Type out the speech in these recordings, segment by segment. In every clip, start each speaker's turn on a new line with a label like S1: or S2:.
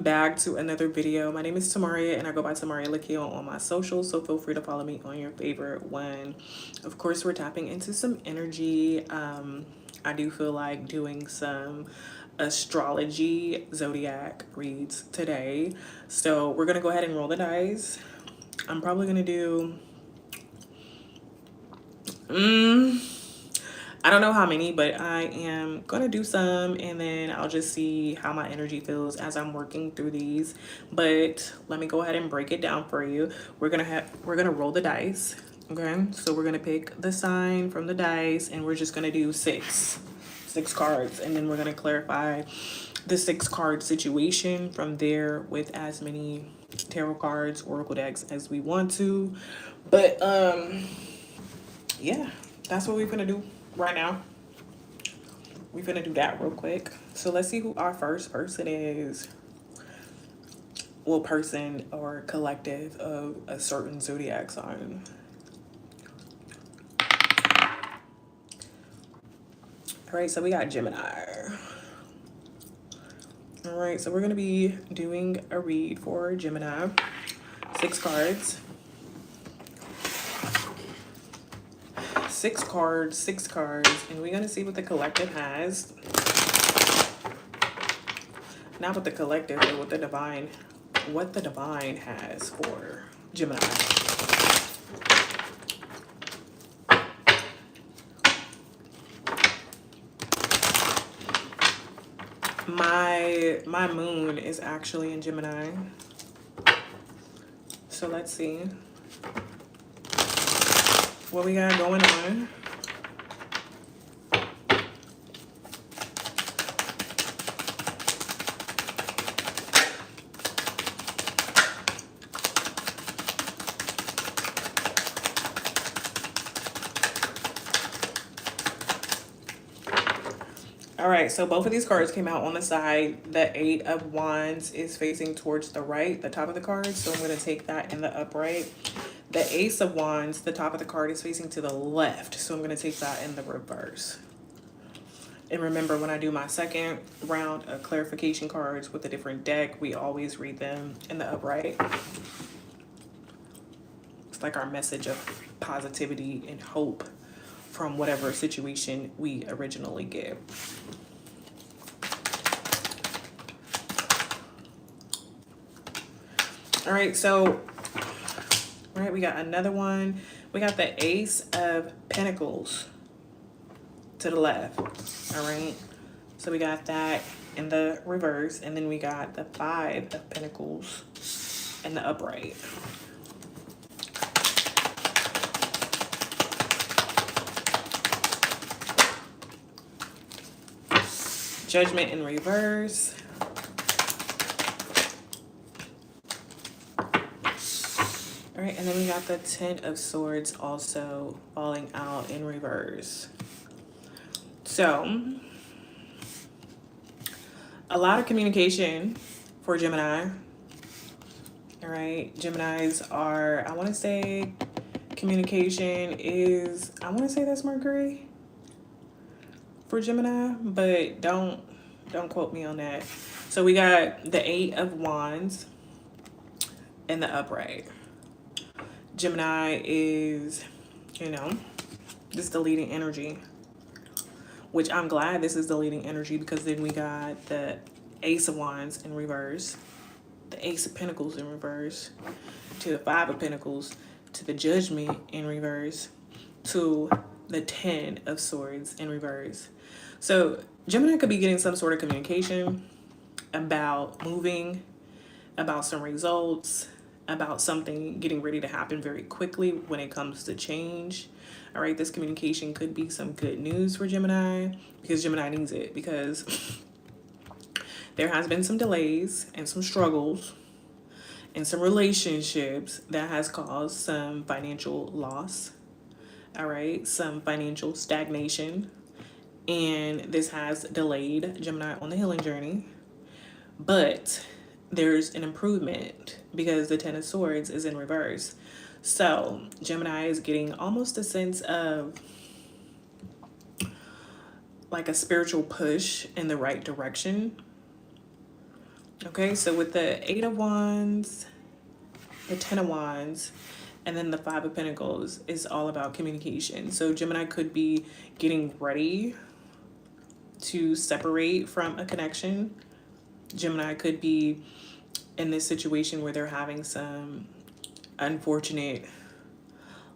S1: Back to another video. My name is Tamaria and I go by Tamaria Lakayye on all my socials, so feel free to follow me on your favorite one. Of course, we're tapping into some energy. I do feel like doing some astrology zodiac reads today, so we're gonna go ahead and roll the dice. I'm probably gonna do I don't know how many, but I am gonna do some and then I'll just see how my energy feels as I'm working through these. But let me go ahead and break it down for you. We're gonna roll the dice. Okay, so we're gonna pick the sign from the dice and we're just gonna do six cards, and then we're gonna clarify the 6 card situation from there with as many tarot cards, oracle decks as we want to. But yeah, that's what we're gonna do right now. We're gonna do that real quick. So let's see who our first person is. Well, person or collective of a certain zodiac sign. All right, so we got Gemini. All right, so we're gonna be doing a read for Gemini. 6 cards. 6 cards, 6 cards, and we're gonna see what the collective has. Not what the collective, but what the divine has for Gemini. My moon is actually in Gemini. So let's see what we got going on. All right, so both of these cards came out on the side. The 8 of Wands is facing towards the right, the top of the card. So I'm going to take that in the upright. The Ace of Wands, the top of the card, is facing to the left. So I'm going to take that in the reverse. And remember, when I do my second round of clarification cards with a different deck, we always read them in the upright. It's like our message of positivity and hope from whatever situation we originally get. All right, so we got another one. We got the Ace of Pentacles to the left. All right, so we got that in the reverse, and then we got the 5 of Pentacles in the upright. Judgment in reverse. All right, and then we got the 10 of Swords also falling out in reverse. So, a lot of communication for Gemini. All right, Geminis are, I want to say communication is, I want to say that's Mercury for Gemini, but don't quote me on that. So we got the 8 of Wands in the upright. Gemini is, this is the leading energy, which I'm glad this is the leading energy, because then we got the Ace of Wands in reverse, the Ace of Pentacles in reverse, to the 5 of Pentacles, to the Judgment in reverse, to the 10 of Swords in reverse. So Gemini could be getting some sort of communication about moving, about some results, about something getting ready to happen very quickly when it comes to change. All right, this communication could be some good news for Gemini, because Gemini needs it, because there has been some delays and some struggles and some relationships that has caused some financial loss. All right, some financial stagnation. And this has delayed Gemini on the healing journey. But there's an improvement because the 10 of Swords is in reverse. So Gemini is getting almost a sense of like a spiritual push in the right direction. Okay, so with the 8 of Wands, the 10 of Wands, and then the 5 of Pentacles is all about communication. So Gemini could be getting ready to separate from a connection. Gemini could be in this situation where they're having some unfortunate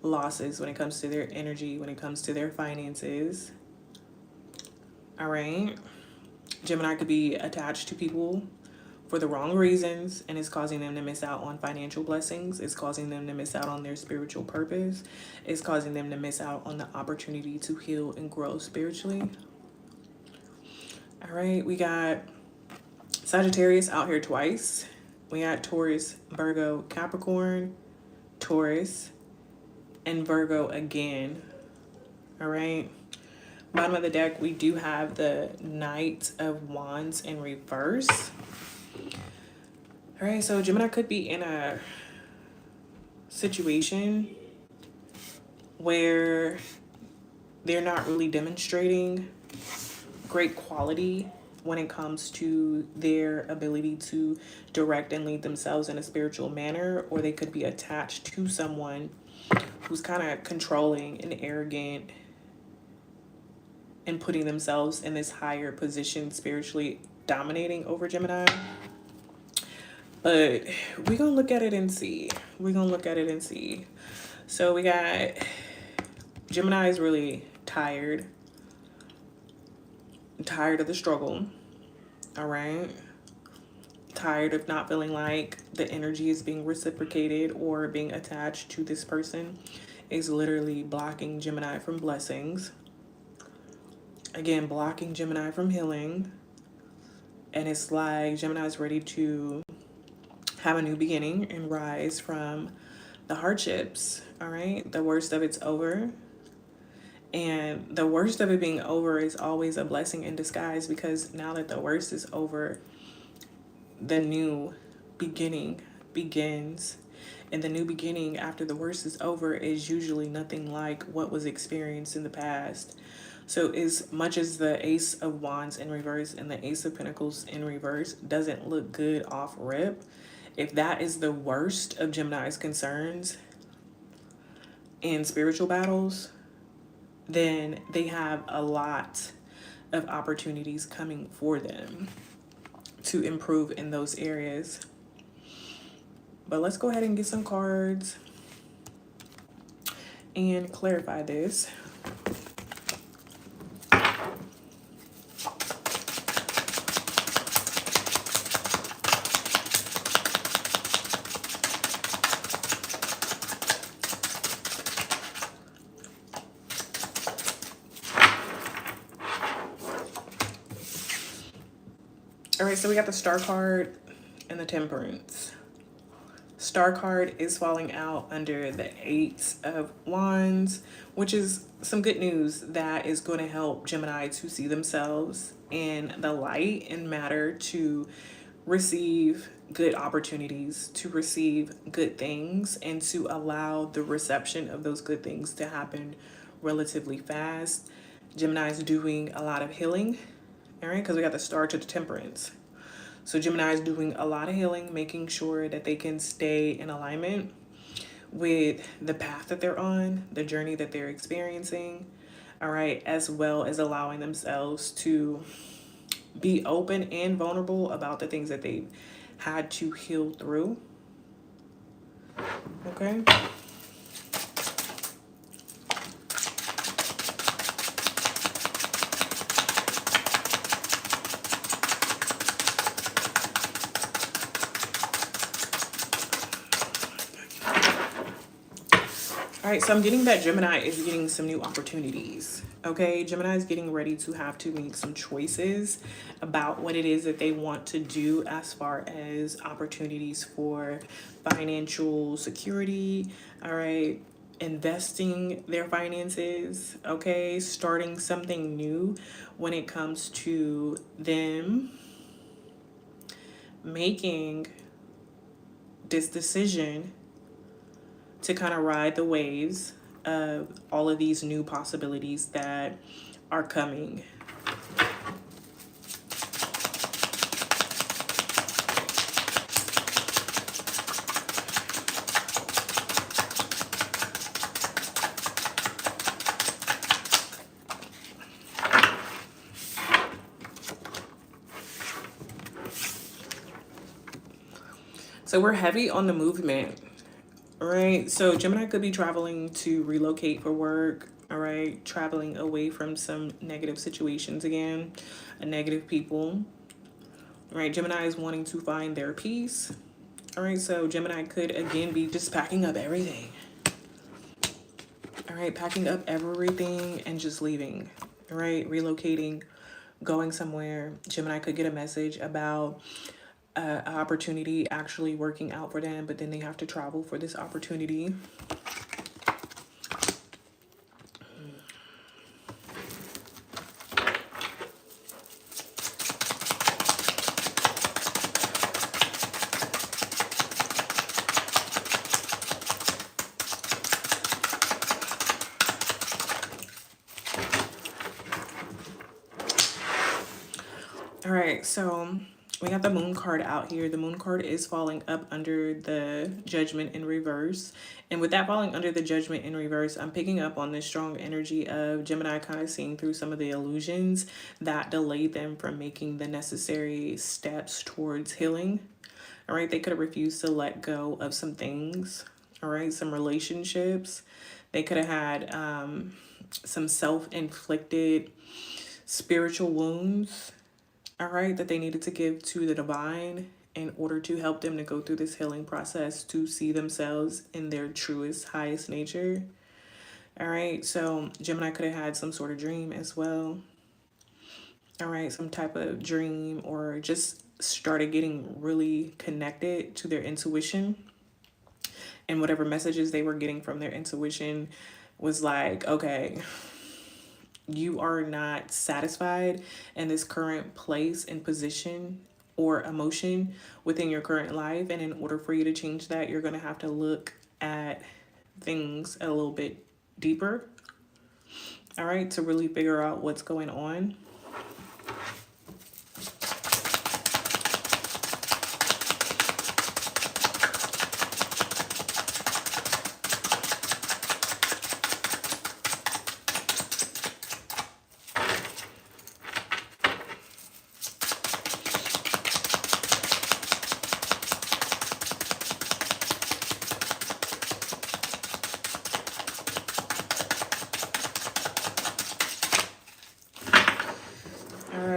S1: losses when it comes to their energy, when it comes to their finances. All right. Gemini could be attached to people for the wrong reasons, and it's causing them to miss out on financial blessings. It's causing them to miss out on their spiritual purpose. It's causing them to miss out on the opportunity to heal and grow spiritually. All right, we got Sagittarius out here twice. We got Taurus, Virgo, Capricorn, Taurus, and Virgo again. All right. Bottom of the deck, we do have the Knight of Wands in reverse. All right, so Gemini could be in a situation where they're not really demonstrating great quality when it comes to their ability to direct and lead themselves in a spiritual manner, or they could be attached to someone who's kind of controlling and arrogant and putting themselves in this higher position, spiritually dominating over Gemini. But we're going to look at it and see. We're going to look at it and see. So we got Gemini is really tired. Tired of the struggle. All right. Tired of not feeling like the energy is being reciprocated or being attached to this person. Is literally blocking Gemini from blessings. Again, blocking Gemini from healing. And it's like Gemini's ready to have a new beginning and rise from the hardships. All right. The worst of it's over. And the worst of it being over is always a blessing in disguise, because now that the worst is over, the new beginning begins. And the new beginning after the worst is over is usually nothing like what was experienced in the past. So as much as the Ace of Wands in reverse and the Ace of Pentacles in reverse doesn't look good off rip, if that is the worst of Gemini's concerns in spiritual battles, then they have a lot of opportunities coming for them to improve in those areas. But let's go ahead and get some cards and clarify this. All right, so we got the Star card and the Temperance. Star card is falling out under the 8 of Wands, which is some good news that is going to help Gemini to see themselves in the light and matter, to receive good opportunities, to receive good things, and to allow the reception of those good things to happen relatively fast. Gemini is doing a lot of healing. All right, because we got the Star to the Temperance. So Gemini is doing a lot of healing, making sure that they can stay in alignment with the path that they're on, the journey that they're experiencing. All right, as well as allowing themselves to be open and vulnerable about the things that they've had to heal through. Okay. All right, so I'm getting that Gemini is getting some new opportunities. Okay, Gemini is getting ready to have to make some choices about what it is that they want to do as far as opportunities for financial security. All right, investing their finances. Okay, starting something new when it comes to them making this decision to kind of ride the waves of all of these new possibilities that are coming. So we're heavy on the movement. All right. So Gemini could be traveling to relocate for work. All right. Traveling away from some negative situations again, negative people. All right. Gemini is wanting to find their peace. All right. So Gemini could again be just packing up everything. All right. Packing up everything and just leaving. All right. Relocating, going somewhere. Gemini could get a message about an opportunity actually working out for them, but then they have to travel for this opportunity. All right, so we got the moon card out here. The moon card is falling up under the judgment in reverse. And with that falling under the judgment in reverse, I'm picking up on this strong energy of Gemini kind of seeing through some of the illusions that delayed them from making the necessary steps towards healing. All right, they could have refused to let go of some things. All right, some relationships. They could have had some self-inflicted spiritual wounds, all right, that they needed to give to the divine in order to help them to go through this healing process to see themselves in their truest, highest nature. All right, so Gemini could have had some sort of dream as well. All right, some type of dream, or just started getting really connected to their intuition. And whatever messages they were getting from their intuition was like, okay, you are not satisfied in this current place and position or emotion within your current life. And in order for you to change that, you're going to have to look at things a little bit deeper. All right, to really figure out what's going on.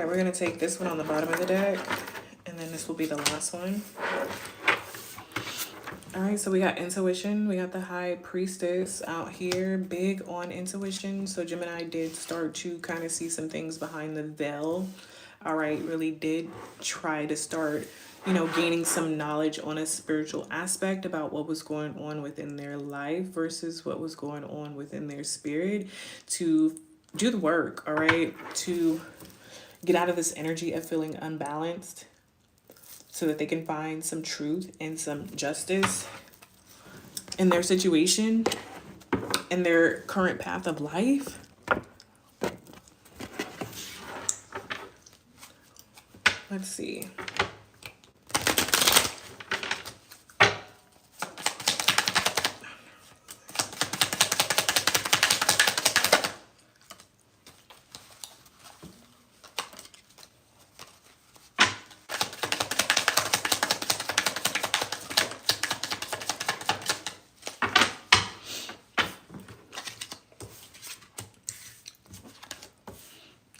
S1: We're going to take this one on the bottom of the deck, and then this will be the last one. All right, so we got intuition. We got the High Priestess out here, big on intuition. So Gemini did start to kind of see some things behind the veil. All right, really did try to start, gaining some knowledge on a spiritual aspect about what was going on within their life versus what was going on within their spirit, to do the work, all right, to get out of this energy of feeling unbalanced so that they can find some truth and some justice in their situation, in their current path of life. Let's see.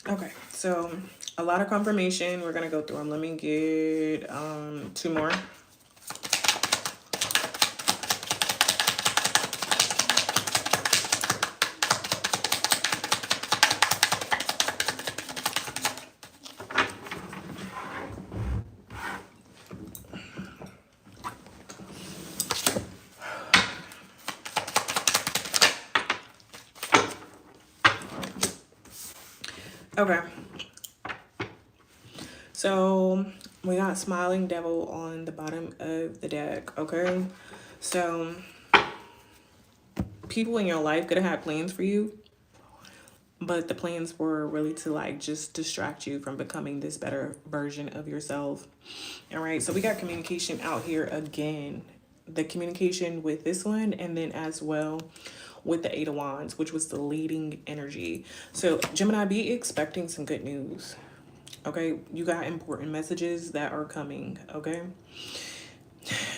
S1: Okay, so a lot of confirmation. We're going to go through them. Let me get 2 more. Okay, so we got Smiling Devil on the bottom of the deck. Okay, so people in your life could have had plans for you, but the plans were really to just distract you from becoming this better version of yourself. All right, so we got communication out here again, the communication with this one, and then as well with the 8 of Wands, which was the leading energy. So Gemini, be expecting some good news. Okay, you got important messages that are coming. Okay,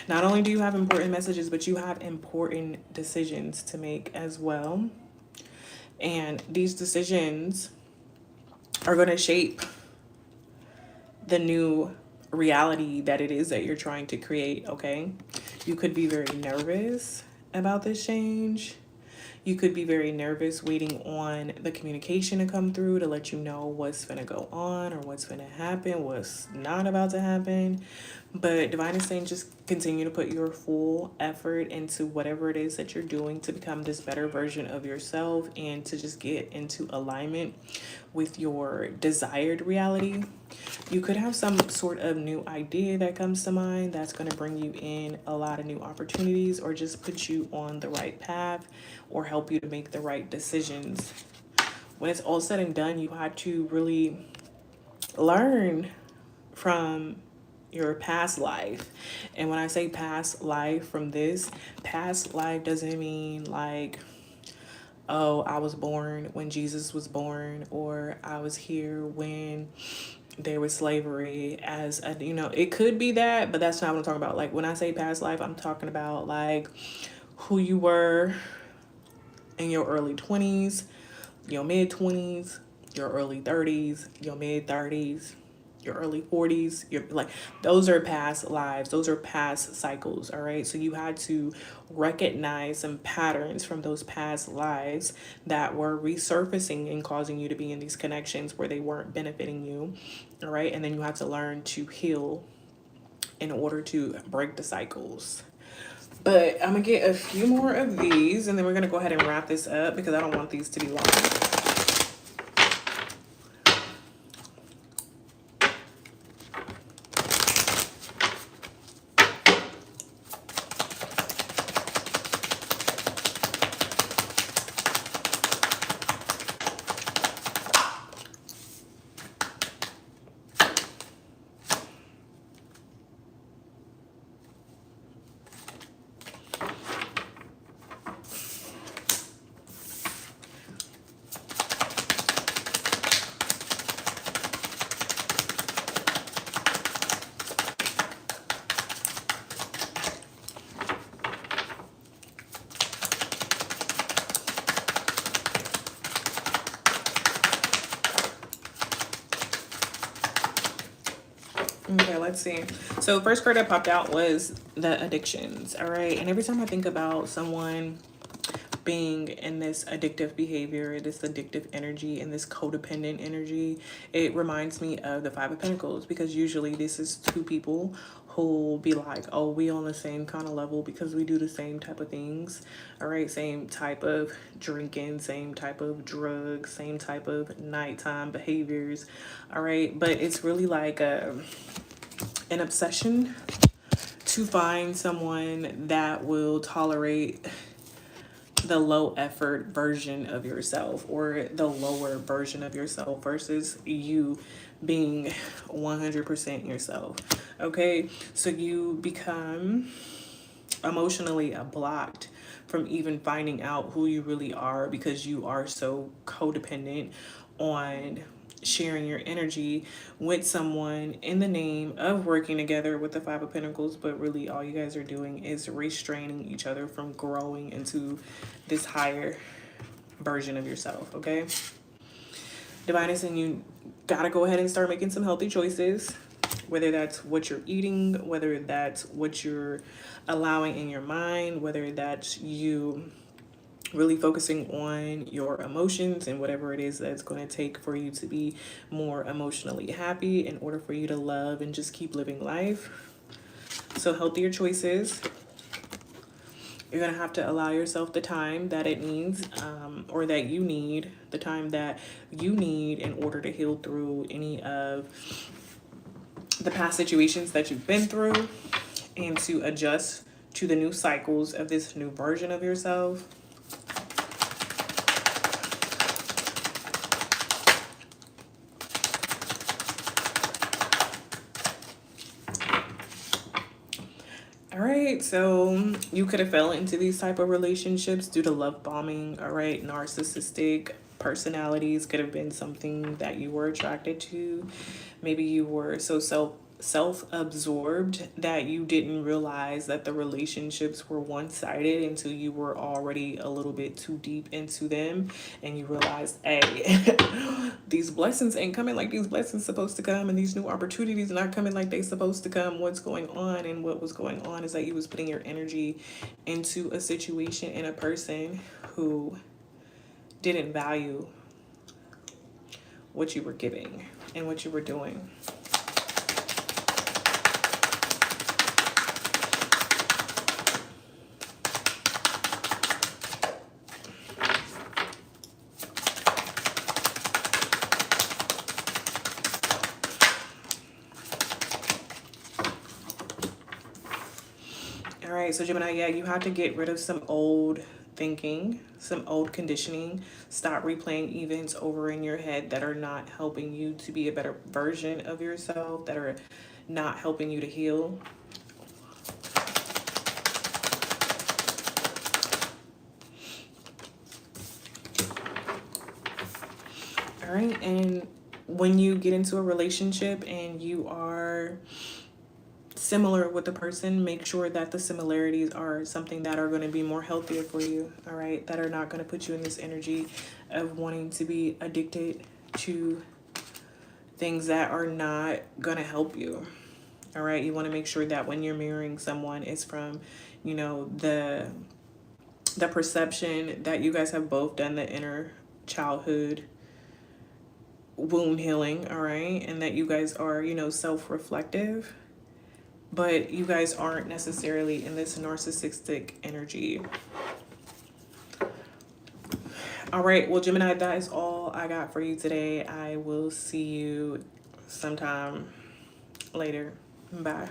S1: not only do you have important messages, but you have important decisions to make as well. And these decisions are going to shape the new reality that it is that you're trying to create, okay? You could be very nervous about this change. You could be very nervous waiting on the communication to come through to let you know what's going to go on or what's going to happen, what's not about to happen. But Divine is saying just continue to put your full effort into whatever it is that you're doing to become this better version of yourself and to just get into alignment with your desired reality. You could have some sort of new idea that comes to mind that's going to bring you in a lot of new opportunities or just put you on the right path or help you to make the right decisions. When it's all said and done, you have to really learn from your past life. And when I say past life from this, past life doesn't mean like, oh, I was born when Jesus was born, or I was here when there was slavery. As a, you know, it could be that, but that's not what I'm talking about. Like when I say past life, I'm talking about like who you were in your early 20s, your mid 20s, your early 30s, your mid 30s, your early 40s. You're like, those are past lives, those are past cycles. All right, so you had to recognize some patterns from those past lives that were resurfacing and causing you to be in these connections where they weren't benefiting you. All right, and then you have to learn to heal in order to break the cycles. But I'm gonna get a few more of these and then we're gonna go ahead and wrap this up because I don't want these to be long. Okay, let's see. So first card that popped out was the addictions. All right, and every time I think about someone being in this addictive behavior, this addictive energy, and this codependent energy, it reminds me of the Five of Pentacles, because usually this is two people who be like, oh, we on the same kind of level because we do the same type of things. All right, same type of drinking, same type of drugs, same type of nighttime behaviors. All right, but it's really like an obsession to find someone that will tolerate the low effort version of yourself or the lower version of yourself versus you being 100% yourself. Okay, so you become emotionally blocked from even finding out who you really are because you are so codependent on sharing your energy with someone in the name of working together with the Five of Pentacles, but really all you guys are doing is restraining each other from growing into this higher version of yourself. Okay, Divine is saying you gotta go ahead and start making some healthy choices, whether that's what you're eating, whether that's what you're allowing in your mind, whether that's you really focusing on your emotions and whatever it is that's going to take for you to be more emotionally happy in order for you to love and just keep living life. So healthier choices. You're going to have to allow yourself the time that it needs, or that you need, the time that you need in order to heal through any of the past situations that you've been through and to adjust to the new cycles of this new version of yourself. All right, so you could have fell into these type of relationships due to love bombing. All right, narcissistic personalities could have been something that you were attracted to. Maybe you were so self-absorbed that you didn't realize that the relationships were one-sided until you were already a little bit too deep into them, and you realized, hey, these blessings ain't coming like these blessings supposed to come, and these new opportunities are not coming like they supposed to come. What's going on? And what was going on is that you was putting your energy into a situation and a person who didn't value what you were giving and what you were doing. All right, so Gemini, yeah, you have to get rid of some old thinking, some old conditioning. Stop replaying events over in your head that are not helping you to be a better version of yourself, that are not helping you to heal. All right, and when you get into a relationship and you are similar with the person, make sure that the similarities are something that are going to be more healthier for you, all right, that are not going to put you in this energy of wanting to be addicted to things that are not going to help you. All right, you want to make sure that when you're mirroring someone, it's from, you know, the perception that you guys have both done the inner childhood wound healing, all right, and that you guys are, you know, self-reflective, but you guys aren't necessarily in this narcissistic energy. All right, well, Gemini, that is all I got for you today. I will see you sometime later. Bye.